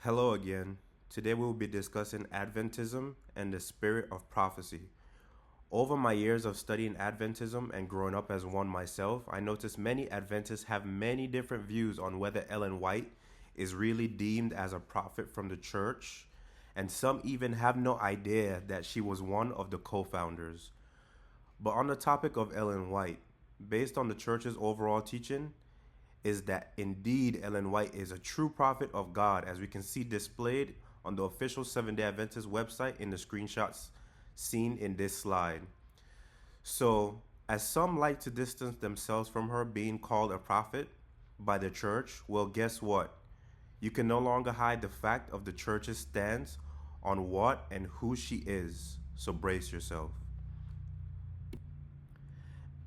Hello again. Today we will be discussing Adventism and the spirit of prophecy. Over my years of studying Adventism and growing up as one myself, I noticed many Adventists have many different views on whether Ellen White is really deemed as a prophet from the church, and some even have no idea that she was one of the co founders. But on the topic of Ellen White, based on the church's overall teaching, is that indeed Ellen White is a true prophet of God, as we can see displayed on the official Seventh day Adventist website in the screenshots seen in this slide. So, as some like to distance themselves from her being called a prophet by the church, well, guess what? You can no longer hide the fact of the church's stance on what and who she is. So, brace yourself.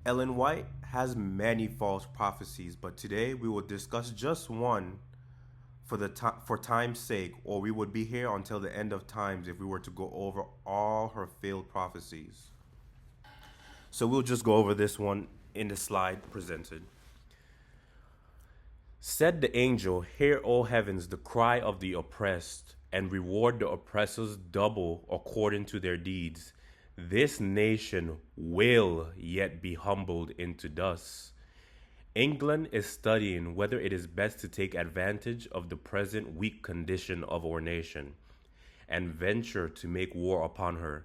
Ellen White has many false prophecies, but today we will discuss just one for time's sake, or we would be here until the end of times if we were to go over all her failed prophecies. So we'll just go over this one in the slide presented. Said the angel, "Hear, O heavens, the cry of the oppressed, and reward the oppressors double according to their deeds. This nation will yet be humbled into dust." England is studying whether it is best to take advantage of the present weak condition of our nation and venture to make war upon her.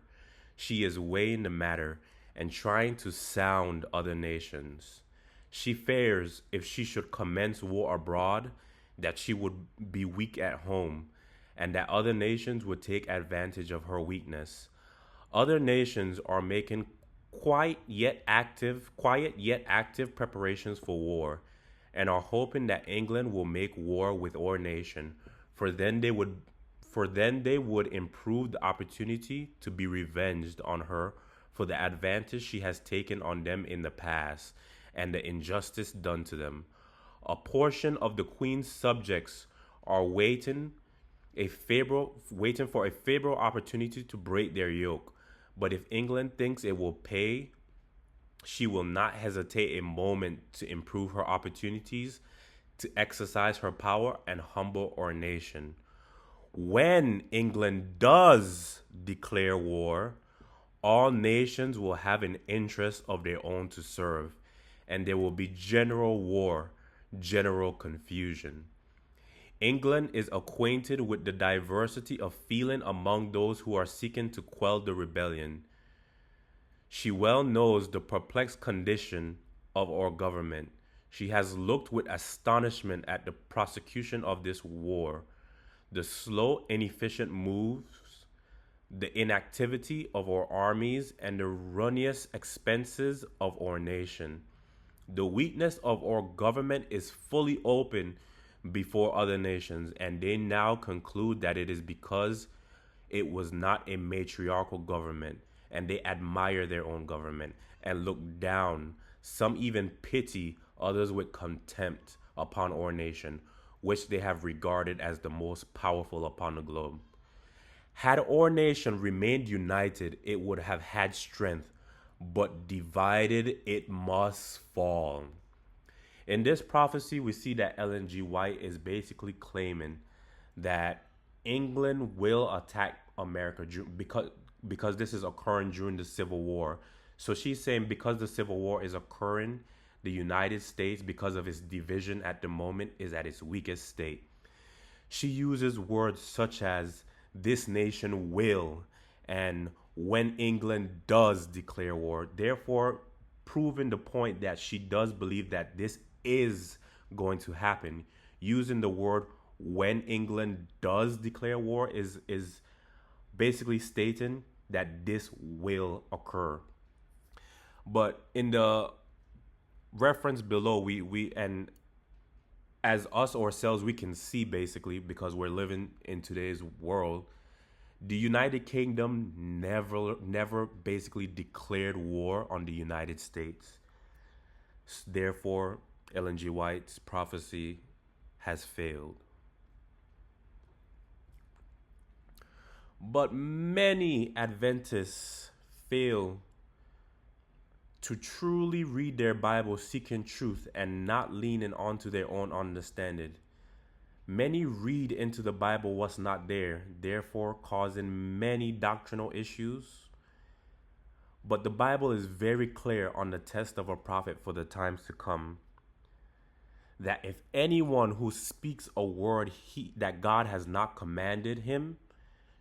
She is weighing the matter and trying to sound other nations. She fears if she should commence war abroad, that she would be weak at home, and that other nations would take advantage of her weakness. Other nations are making quiet yet active preparations for war, and are hoping that England will make war with our nation, for then they would improve the opportunity to be revenged on her for the advantage she has taken on them in the past and the injustice done to them. A portion of the Queen's subjects are waiting for a favorable opportunity to break their yoke. But if England thinks it will pay, she will not hesitate a moment to improve her opportunities to exercise her power and humble our nation. When England does declare war, all nations will have an interest of their own to serve, and there will be general war, general confusion. England is acquainted with the diversity of feeling among those who are seeking to quell the rebellion. She well knows the perplexed condition of our government. She has looked with astonishment at the prosecution of this war, the slow, inefficient moves, the inactivity of our armies, and the ruinous expenses of our nation. The weakness of our government is fully open before other nations, and they now conclude that it is because it was not a matriarchal government, and they admire their own government and look down, some even pity, others with contempt upon our nation, which they have regarded as the most powerful upon the globe. Had our nation remained united, it would have had strength, but divided, it must fall. In this prophecy, we see that Ellen G. White is basically claiming that England will attack America because this is occurring during the Civil War. So she's saying because the Civil War is occurring, the United States, because of its division at the moment, is at its weakest state. She uses words such as "this nation will" and "when England does declare war," therefore proving the point that she does believe that this is going to happen. Using the word "when England does declare war" is basically stating that this will occur. But in the reference below, we and as us ourselves, we can see basically, because we're living in today's world, the United Kingdom never basically declared war on the United States. Therefore, Ellen G. White's prophecy has failed. But many Adventists fail to truly read their Bible seeking truth and not leaning onto their own understanding. Many read into the Bible what's not there, therefore causing many doctrinal issues. But the Bible is very clear on the test of a prophet for the times to come. That if anyone who speaks a word that God has not commanded him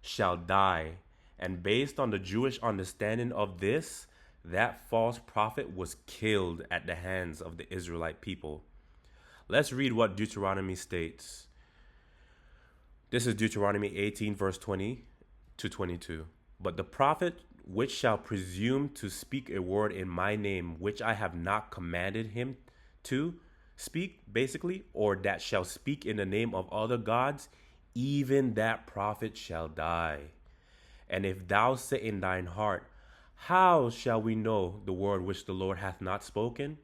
shall die. And based on the Jewish understanding of this, that false prophet was killed at the hands of the Israelite people. Let's read what Deuteronomy states. This is Deuteronomy 18, verse 20 to 22. But the prophet which shall presume to speak a word in my name, which I have not commanded him to speak, basically, or that shall speak in the name of other gods, even that prophet shall die. And if thou say in thine heart, how shall we know the word which the Lord hath not spoken?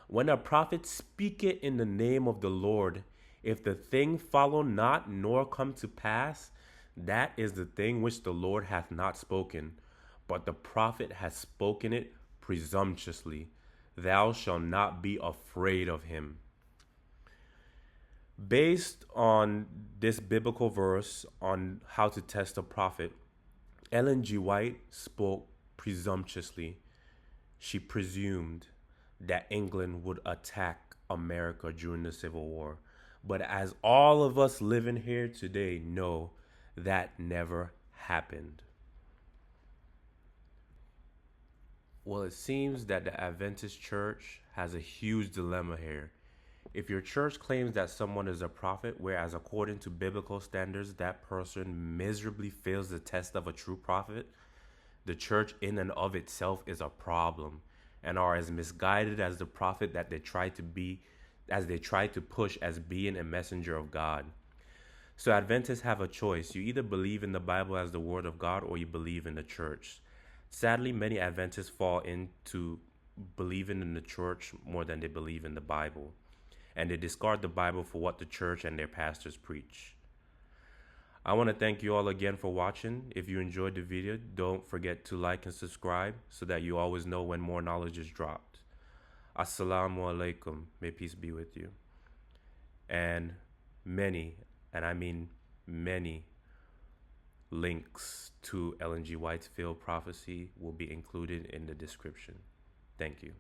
When a prophet speaketh in the name of the Lord, if the thing follow not nor come to pass, that is the thing which the Lord hath not spoken. But the prophet hath spoken it presumptuously. Thou shalt not be afraid of him. Based on this biblical verse on how to test a prophet, Ellen G. White spoke presumptuously. She presumed that England would attack America during the Civil War. But as all of us living here today know, that never happened. Well, it seems that the Adventist Church has a huge dilemma here. If your church claims that someone is a prophet, whereas according to biblical standards, that person miserably fails the test of a true prophet, the church in and of itself is a problem and are as misguided as the prophet that they try to be, as they try to push as being a messenger of God. So Adventists have a choice. You either believe in the Bible as the word of God or you believe in the church. Sadly, many Adventists fall into believing in the church more than they believe in the Bible. And they discard the Bible for what the church and their pastors preach. I want to thank you all again for watching. If you enjoyed the video, don't forget to like and subscribe so that you always know when more knowledge is dropped. Assalamu alaikum. May peace be with you. And many, and I mean many, links to Ellen G. White's field prophecy will be included in the description. Thank you.